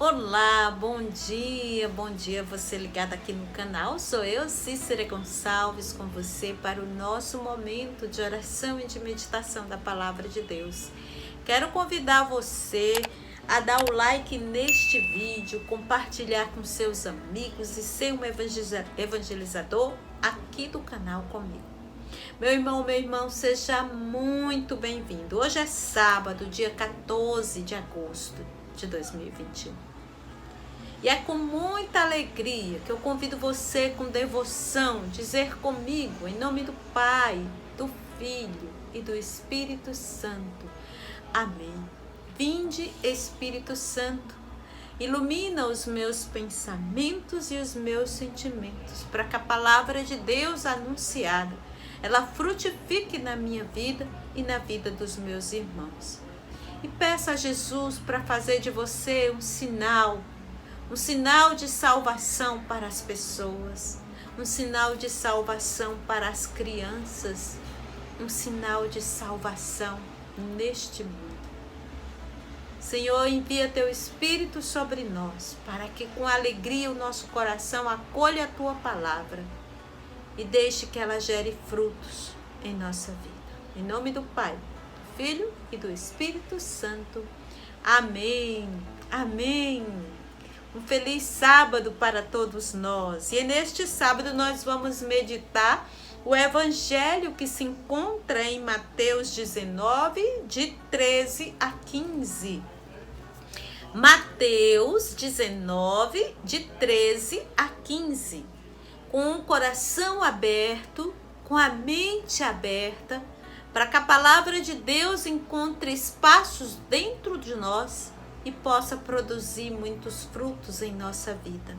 Olá, bom dia você ligado aqui no canal. Sou eu, Cícera Gonçalves, com você para o nosso momento de oração e de meditação da Palavra de Deus. Quero convidar você a dar o like neste vídeo, compartilhar com seus amigos e ser um evangelizador aqui do canal comigo. Meu irmão, seja muito bem-vindo. Hoje é sábado, dia 14 de agosto de 2021. E é com muita alegria que eu convido você com devoção, dizer comigo, em nome do Pai, do Filho e do Espírito Santo. Amém. Vinde, Espírito Santo, ilumina os meus pensamentos e os meus sentimentos, para que a palavra de Deus anunciada, ela frutifique na minha vida e na vida dos meus irmãos. E peça a Jesus para fazer de você um sinal de salvação para as pessoas, um sinal de salvação para as crianças, um sinal de salvação neste mundo. Senhor, envia teu Espírito sobre nós, para que com alegria o nosso coração acolha a tua palavra e deixe que ela gere frutos em nossa vida. Em nome do Pai, do Filho e do Espírito Santo. Amém. Amém. Um feliz sábado para todos nós. E neste sábado nós vamos meditar o evangelho que se encontra em Mateus 19, de 13 a 15. Mateus 19, de 13 a 15. Com o coração aberto, com a mente aberta, para que a palavra de Deus encontre espaços dentro de nós e possa produzir muitos frutos em nossa vida.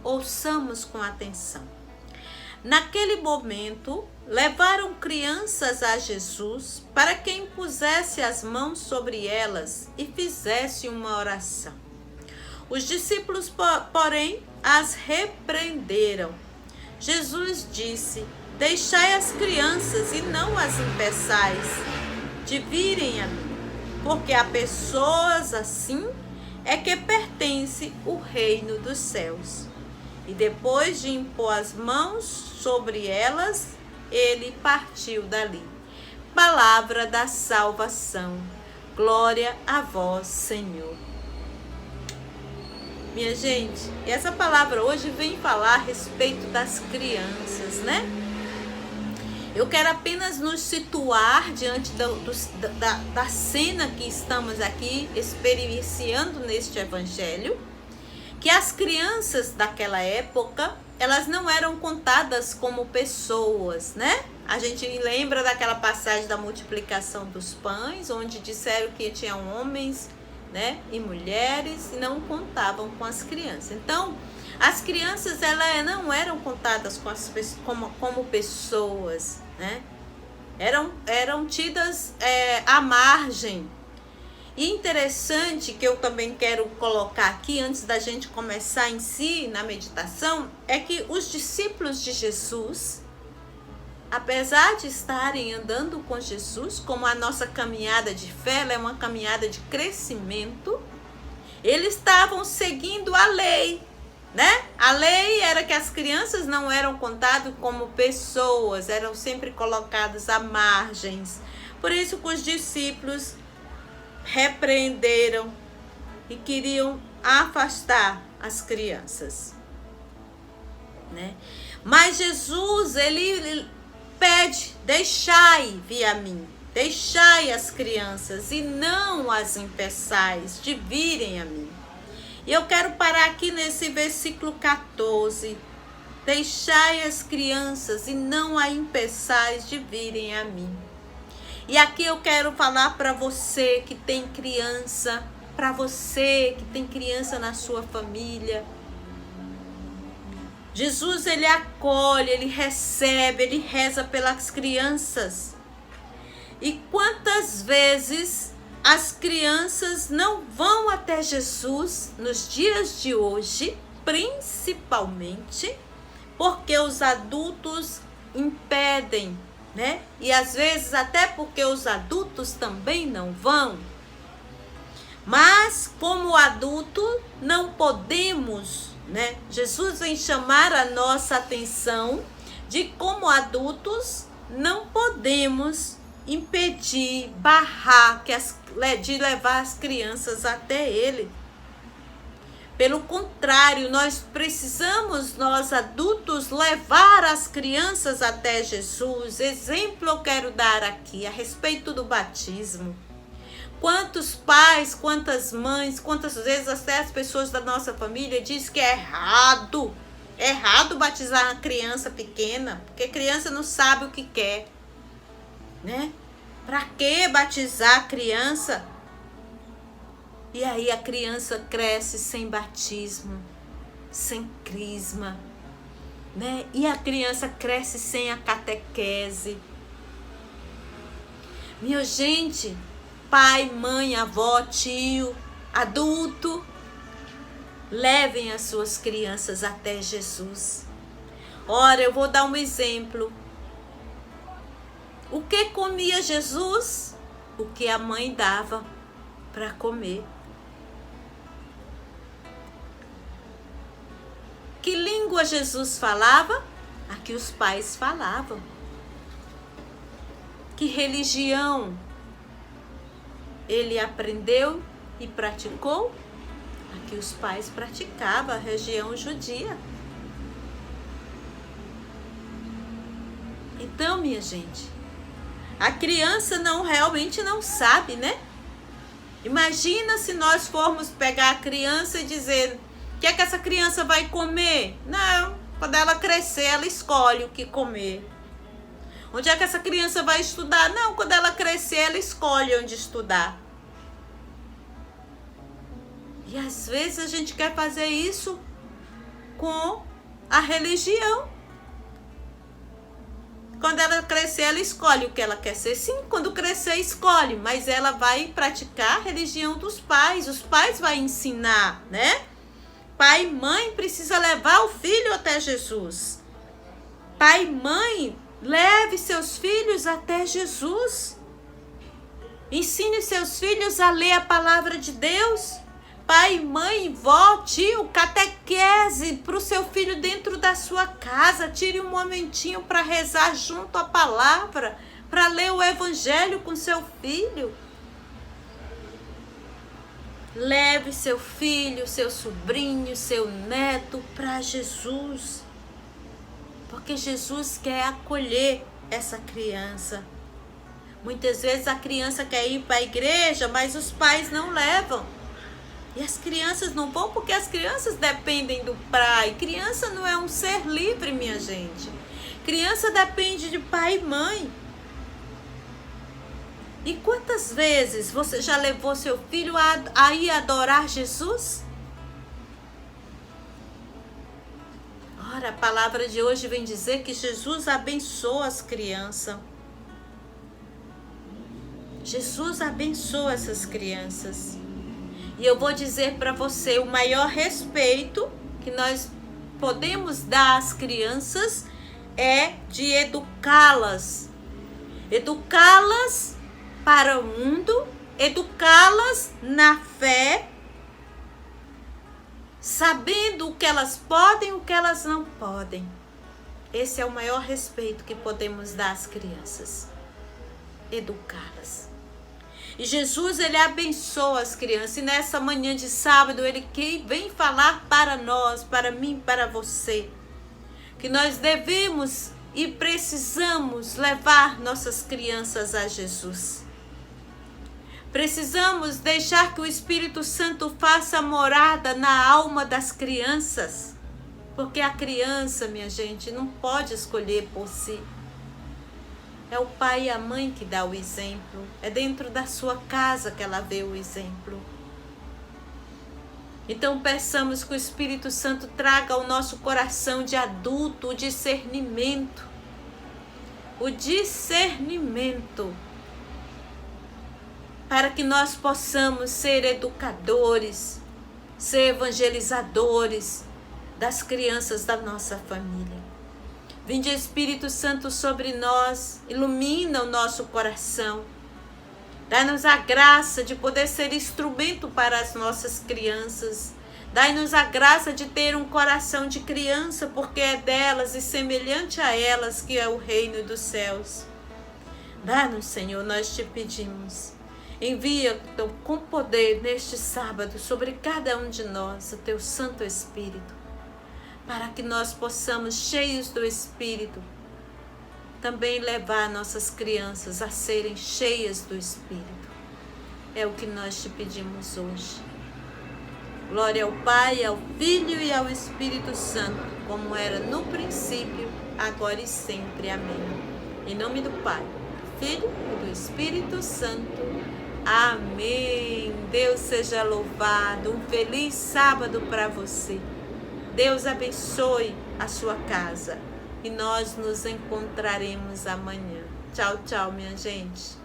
Ouçamos com atenção. Naquele momento, levaram crianças a Jesus para que impusesse as mãos sobre elas e fizesse uma oração. Os discípulos, porém, as repreenderam. Jesus disse: deixai as crianças e não as impeçais de virem a mim, porque a pessoas assim é que pertence o reino dos céus. E depois de impor as mãos sobre elas, ele partiu dali. Palavra da salvação. Glória a vós, Senhor. Minha gente, essa palavra hoje vem falar a respeito das crianças, né? Eu quero apenas nos situar diante da cena que estamos aqui experienciando neste evangelho, que as crianças daquela época, elas não eram contadas como pessoas, né? A gente lembra daquela passagem da multiplicação dos pães, onde disseram que tinham homens, né, e mulheres, e não contavam com as crianças. Então, as crianças, elas não eram contadas como pessoas, né? Eram tidas à margem. E interessante, que eu também quero colocar aqui, antes da gente começar em si, na meditação, é que os discípulos de Jesus, apesar de estarem andando com Jesus, como a nossa caminhada de fé, ela é uma caminhada de crescimento, eles estavam seguindo a lei, né? A lei era que as crianças não eram contadas como pessoas, eram sempre colocadas à margens. Por isso que os discípulos repreenderam e queriam afastar as crianças, né? Mas Jesus, ele pede: deixai vir a mim, deixai as crianças e não as impeçais de virem a mim. E eu quero parar aqui nesse versículo 14. Deixai as crianças e não a impeçais de virem a mim. E aqui eu quero falar para você que tem criança, para você que tem criança na sua família. Jesus, ele acolhe, ele recebe, ele reza pelas crianças. E quantas vezes as crianças não vão até Jesus nos dias de hoje, principalmente porque os adultos impedem, né? E às vezes até porque os adultos também não vão. Mas como adulto não podemos, né? Jesus vem chamar a nossa atenção de como adultos não podemos impedir, barrar de levar as crianças até Ele. Pelo contrário, nós adultos, levar as crianças até Jesus. Exemplo eu quero dar aqui a respeito do batismo. Quantos pais, quantas mães, quantas vezes até as pessoas da nossa família dizem que é errado batizar uma criança pequena, porque criança não sabe o que quer, né? Para que batizar a criança? E aí a criança cresce sem batismo, sem crisma, né? E a criança cresce sem a catequese. Minha gente, pai, mãe, avó, tio, adulto, levem as suas crianças até Jesus. Ora, eu vou dar um exemplo. O que comia Jesus? O que a mãe dava para comer. Que língua Jesus falava? A que os pais falavam. Que religião ele aprendeu e praticou? A que os pais praticavam, a religião judia. Então, minha gente, a criança realmente não sabe, né? Imagina se nós formos pegar a criança e dizer: o que é que essa criança vai comer? Não, quando ela crescer, ela escolhe o que comer. Onde é que essa criança vai estudar? Não, quando ela crescer, ela escolhe onde estudar. E às vezes a gente quer fazer isso com a religião. Quando ela crescer, ela escolhe o que ela quer ser. Sim, quando crescer, escolhe, mas ela vai praticar a religião dos pais. Os pais vão ensinar, né? Pai e mãe precisa levar o filho até Jesus. Pai e mãe, leve seus filhos até Jesus. Ensine seus filhos a ler a palavra de Deus. Pai, mãe, vó, tio, catequese para o seu filho dentro da sua casa. Tire um momentinho para rezar junto à palavra, para ler o evangelho com seu filho. Leve seu filho, seu sobrinho, seu neto para Jesus. Porque Jesus quer acolher essa criança. Muitas vezes a criança quer ir para a igreja, mas os pais não levam. E as crianças não vão porque as crianças dependem do pai. Criança não é um ser livre, minha gente. Criança depende de pai e mãe. E quantas vezes você já levou seu filho a ir adorar Jesus? Ora, a palavra de hoje vem dizer que Jesus abençoa as crianças. Jesus abençoa essas crianças. E eu vou dizer para você, o maior respeito que nós podemos dar às crianças é de educá-las. Educá-las para o mundo, educá-las na fé, sabendo o que elas podem e o que elas não podem. Esse é o maior respeito que podemos dar às crianças. Educá-las. E Jesus, ele abençoa as crianças. E nessa manhã de sábado, ele vem falar para nós, para mim, para você, que nós devemos e precisamos levar nossas crianças a Jesus. Precisamos deixar que o Espírito Santo faça morada na alma das crianças. Porque a criança, minha gente, não pode escolher por si. É o pai e a mãe que dá o exemplo. É dentro da sua casa que ela vê o exemplo. Então peçamos que o Espírito Santo traga ao nosso coração de adulto o discernimento. O discernimento. Para que nós possamos ser educadores, ser evangelizadores das crianças da nossa família. Vinde Espírito Santo sobre nós, ilumina o nosso coração. Dá-nos a graça de poder ser instrumento para as nossas crianças. Dai-nos a graça de ter um coração de criança, porque é delas e semelhante a elas que é o reino dos céus. Dá-nos, Senhor, nós te pedimos. Envia com poder neste sábado sobre cada um de nós o teu Santo Espírito, para que nós possamos, cheios do Espírito, também levar nossas crianças a serem cheias do Espírito. É o que nós te pedimos hoje. Glória ao Pai, ao Filho e ao Espírito Santo, como era no princípio, agora e sempre. Amém. Em nome do Pai, do Filho e do Espírito Santo. Amém. Deus seja louvado. Um feliz sábado para você. Deus abençoe a sua casa. E nós nos encontraremos amanhã. Tchau, tchau, minha gente.